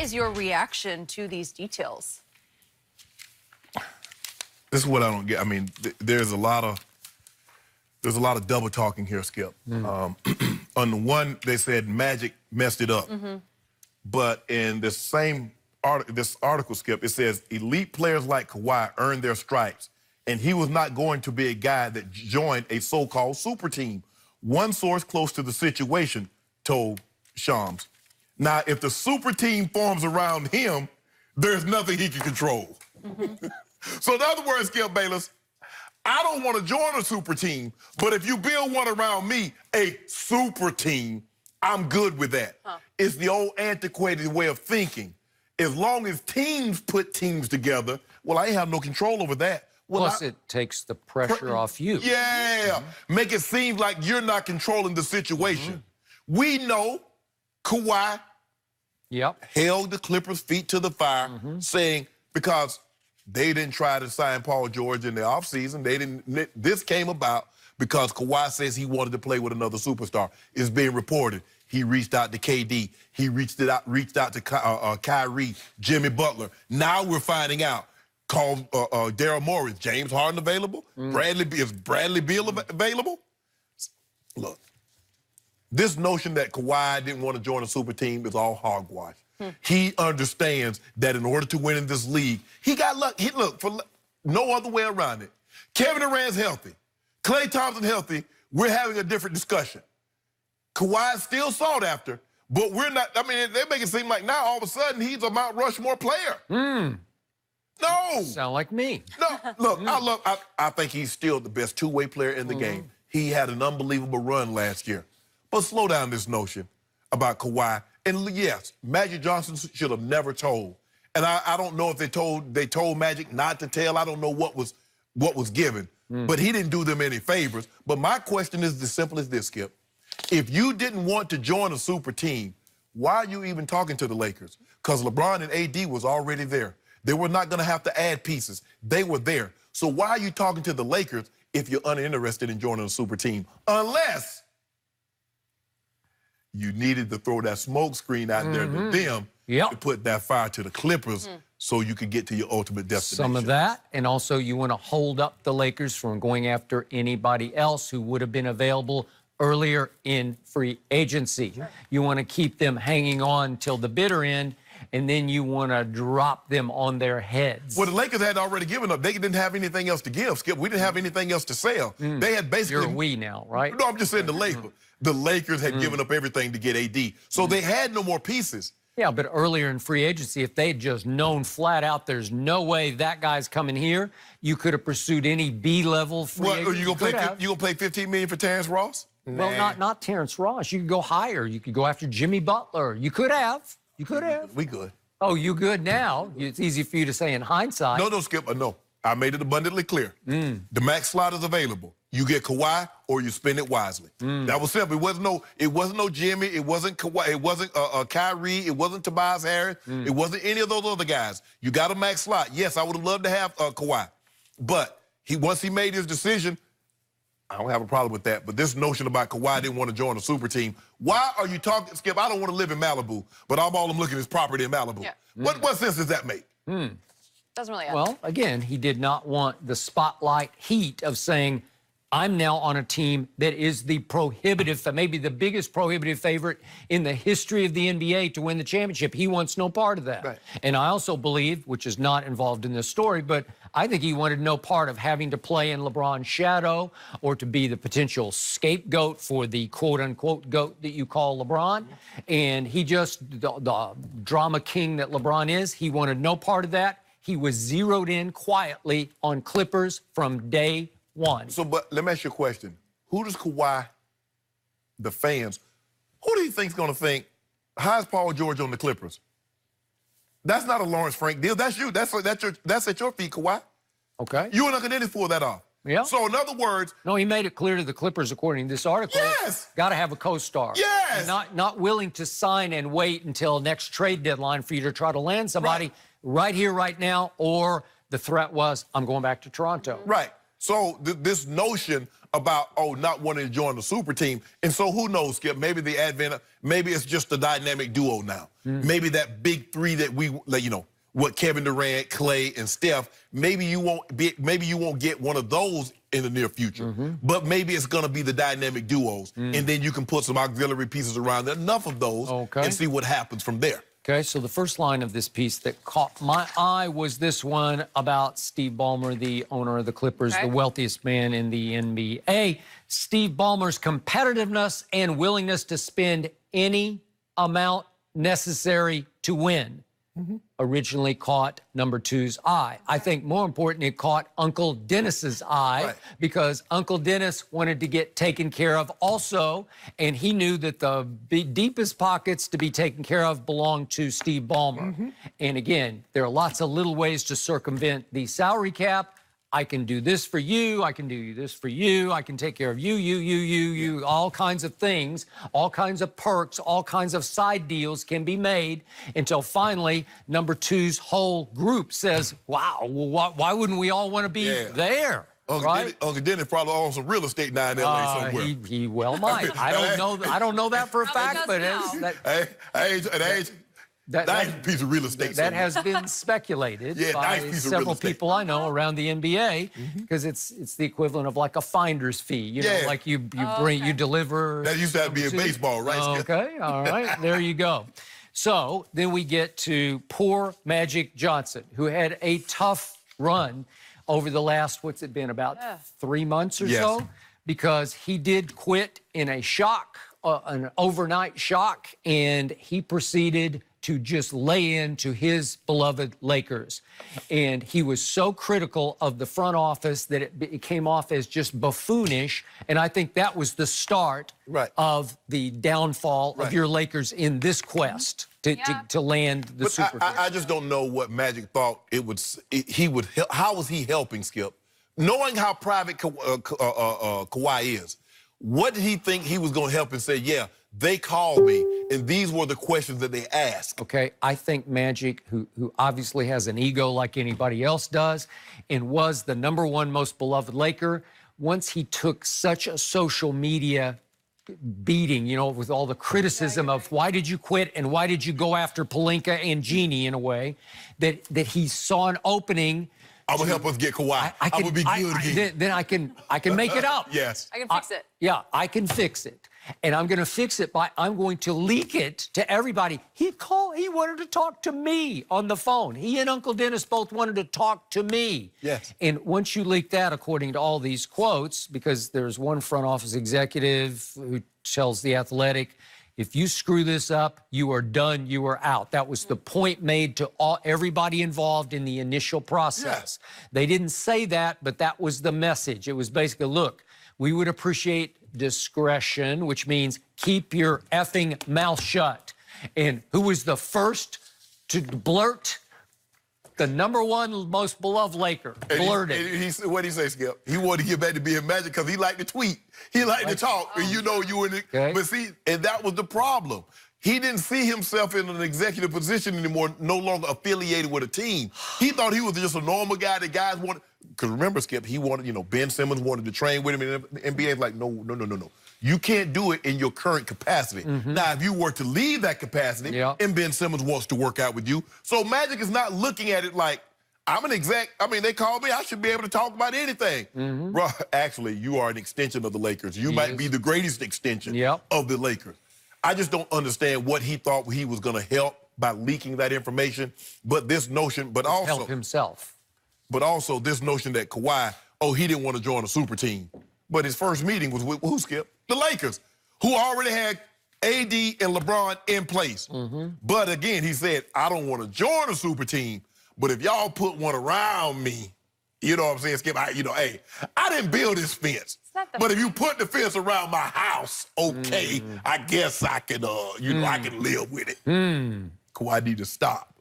is your reaction to these details? This is what I don't get. I mean, there's a lot of double talking here, Skip. On the one, they said Magic messed it up. But in this same article, Skip, it says elite players like Kawhi earned their stripes, and he was not going to be a guy that joined a so-called super team. One source close to the situation told Shams. Now, if the super team forms around him, there's nothing he can control. So in other words, Skip Bayless, I don't want to join a super team, but if you build one around me, a super team, I'm good with that. It's the old antiquated way of thinking. As long as teams put teams together, well, I ain't have no control over that. Well, Plus, it takes the pressure off you. Yeah. Make it seem like you're not controlling the situation. We know Kawhi held the Clippers' feet to the fire, saying because they didn't try to sign Paul George in the offseason. This came about because Kawhi says he wanted to play with another superstar. It's being reported. He reached out to KD. He reached out to Kyrie, Jimmy Butler. Now we're finding out. Call Daryl Morey. James Harden available? Is Bradley Beal available? Look, this notion that Kawhi didn't want to join a super team is all hogwash. He understands that in order to win in this league, he got luck. Look, for no other way around it. Kevin Durant's healthy. Klay Thompson healthy. We're having a different discussion. Kawhi's still sought after, but we're not. I mean, they make it seem like now all of a sudden he's a Mount Rushmore player. No. Sound like me. No, look, I think he's still the best two-way player in the game. He had an unbelievable run last year. But slow down this notion about Kawhi. And yes, Magic Johnson should have never told. And I don't know if they told Magic not to tell. I don't know what was given. But he didn't do them any favors. But my question is as simple as this, Skip. If you didn't want to join a super team, why are you even talking to the Lakers? Because LeBron and AD was already there. They were not going to have to add pieces. They were there. So why are you talking to the Lakers if you're uninterested in joining a super team? Unless you needed to throw that smoke screen out there to them to put that fire to the Clippers so you could get to your ultimate destination. Some of that, and also you want to hold up the Lakers from going after anybody else who would have been available earlier in free agency. You want to keep them hanging on till the bitter end, and then you want to drop them on their heads. Well, the Lakers had already given up. They didn't have anything else to give, Skip. We didn't have anything else to sell. They had basically... You're we now, right? No, I'm just saying the Lakers. The Lakers had given up everything to get AD. So they had no more pieces. Yeah, but earlier in free agency, if they'd just known flat out there's no way that guy's coming here, you could have pursued any B-level free agent. What, you gonna pay $15 million for Terrence Ross? Well, not Terrence Ross. You could go higher. You could go after Jimmy Butler. You could have. You could have. We good. Oh, you good now? It's easy for you to say in hindsight. No, Skip, no. I made it abundantly clear. The max slot is available. You get Kawhi or you spend it wisely. That was simple. It wasn't no Jimmy. It wasn't Kawhi. It wasn't Kyrie. It wasn't Tobias Harris. It wasn't any of those other guys. You got a max slot. Yes, I would have loved to have Kawhi, but once he made his decision, I don't have a problem with that. But this notion about Kawhi didn't want to join a super team. Why are you talking, Skip? I don't want to live in Malibu, but all I'm looking at is property in Malibu. Yeah. What sense does that make? Doesn't really. Well, again, he did not want the spotlight heat of saying, I'm now on a team that is the maybe the biggest prohibitive favorite in the history of the NBA to win the championship. He wants no part of that. Right. And I also believe, which is not involved in this story, but I think he wanted no part of having to play in LeBron's shadow or to be the potential scapegoat for the quote-unquote goat that you call LeBron. And he just, the drama king that LeBron is, he wanted no part of that. He was zeroed in quietly on Clippers from day one. So, but let me ask you a question. Who does Kawhi, the fans, who do you think's going to think, how's Paul George on the Clippers? That's not a Lawrence Frank deal. That's you. That's at your feet, Kawhi. Okay. You and Uncle Dennis pulled that off. Yeah. So, in other words... No, he made it clear to the Clippers, according to this article. Yes! Got to have a co-star. Yes! And not willing to sign and wait until next trade deadline for you to try to land somebody right here, right now, or the threat was, I'm going back to Toronto. Right. So this notion about, oh, not wanting to join the super team. And so who knows, Skip, maybe the advent, maybe it's just a dynamic duo now. Maybe that big three that we, like, you know, what Kevin Durant, Clay, and Steph, maybe you won't get one of those in the near future. But maybe it's going to be the dynamic duos. And then you can put some auxiliary pieces around there, enough of those, and see what happens from there. Okay, so the first line of this piece that caught my eye was this one about Steve Ballmer, the owner of the Clippers, the wealthiest man in the NBA. Steve Ballmer's competitiveness and willingness to spend any amount necessary to win originally caught number two's eye. I think more important, it caught Uncle Dennis's eye because Uncle Dennis wanted to get taken care of also, and he knew that the deepest pockets to be taken care of belonged to Steve Ballmer. And again, there are lots of little ways to circumvent the salary cap. I can do this for you, I can do this for you, I can take care of you, all kinds of things, all kinds of perks, all kinds of side deals can be made until finally number two's whole group says, wow, well, why wouldn't we all want to be there? Uncle Dennis probably owns some real estate now in LA somewhere. He well might. I don't know that for a fact, but nice piece of real estate. That has been speculated by several people I know around the NBA because it's the equivalent of like a finder's fee. You know, like you deliver. That used to be in baseball, right? Okay, all right, there you go. So then we get to poor Magic Johnson, who had a tough run over the last, what's it been, about 3 months or so, because he did quit in a shock, an overnight shock, and he proceeded to just lay into his beloved Lakers. And he was so critical of the front office that it came off as just buffoonish. And I think that was the start of the downfall of your Lakers in this quest to land the Super. I just don't know what Magic thought he would help. How was he helping, Skip? Knowing how private Kawhi is, what did he think he was going to help and say, yeah, they called me, and these were the questions that they asked? Okay, I think Magic, who obviously has an ego like anybody else does, and was the #1 most beloved Laker, once he took such a social media beating, you know, with all the criticism of why did you quit and why did you go after Pelinka and Jeannie in a way, that he saw an opening. I'm gonna help us get Kawhi. I would be good again. Then I can make it up. Yes. I can fix it. Yeah, I can fix it. And I'm going to fix it by, I'm going to leak it to everybody. He wanted to talk to me on the phone. He and Uncle Dennis both wanted to talk to me. Yes. And once you leak that, according to all these quotes, because there's one front office executive who tells The Athletic, if you screw this up, you are done, you are out. That was the point made to everybody involved in the initial process. They didn't say that, but that was the message. It was basically, look, we would appreciate discretion, which means keep your effing mouth shut. And who was the first to blurt? The #1 most beloved Laker blurted. What did he say, Skip? He wanted to get back to being Magic because he liked to tweet. He liked to talk. And you know, you in it. But see, and that was the problem. He didn't see himself in an executive position anymore, no longer affiliated with a team. He thought he was just a normal guy that guys wanted. Because remember, Skip, he wanted, you know, Ben Simmons wanted to train with him, and the NBA is like, no. You can't do it in your current capacity. Now, if you were to leave that capacity, and Ben Simmons wants to work out with you, so Magic is not looking at it like, I'm an exec. I mean, they called me. I should be able to talk about anything. Bro, actually, you are an extension of the Lakers. You might be the greatest extension of the Lakers. I just don't understand what he thought he was going to help by leaking that information. But this notion, but also help himself. But also this notion that Kawhi, he didn't want to join a super team. But his first meeting was with who, Skip? The Lakers, who already had AD and LeBron in place. But again, he said, I don't want to join a super team, but if y'all put one around me, you know what I'm saying, Skip? Hey, I didn't build this fence. But if you put the fence around my house, okay, I guess I can, I can live with it. Kawhi need to stop.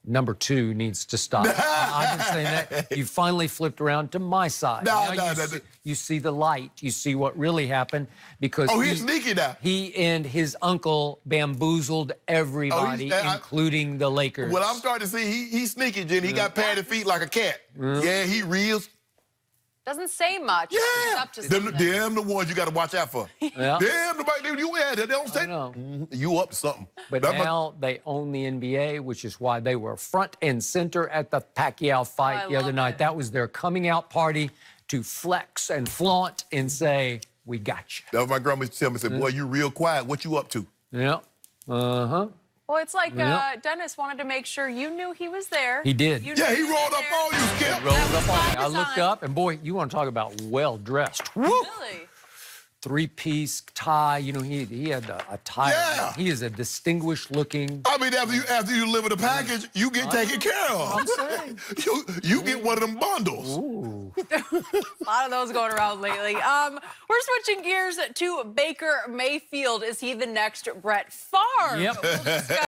#2 needs to stop. I've been saying that. You finally flipped around to my side. You see the light. You see what really happened because he's sneaky now. He and his uncle bamboozled everybody, including the Lakers. Well, I'm starting to see he's sneaky, Jenny. He got padded feet like a cat. Yeah, he reels. Doesn't say much. He's Yeah. up to Them something. the ones you got to watch out for. Yeah. Damn, nobody you had. They don't say. know. You up to something. But now they own the NBA, which is why they were front and center at the Pacquiao fight the other night. That was their coming out party to flex and flaunt and say, we got you. That was my grandma used to tell me, said, boy, you real quiet. What you up to? Yeah. Uh-huh. Well, it's like Dennis wanted to make sure you knew he was there. He did. You Yeah, knew he was rolled up there. on you, Skip. Rolled That was up on me. by I looked design. up, and boy, you want to talk about well-dressed. Woo! Really? Three-piece tie. You know, he had a tie. Yeah. He is a distinguished-looking. I mean, after you deliver the package, you get taken care of. I'm saying. You get one of them bundles. Ooh. A lot of those going around lately. We're switching gears to Baker Mayfield. Is he the next Brett Favre? Yep. We'll discuss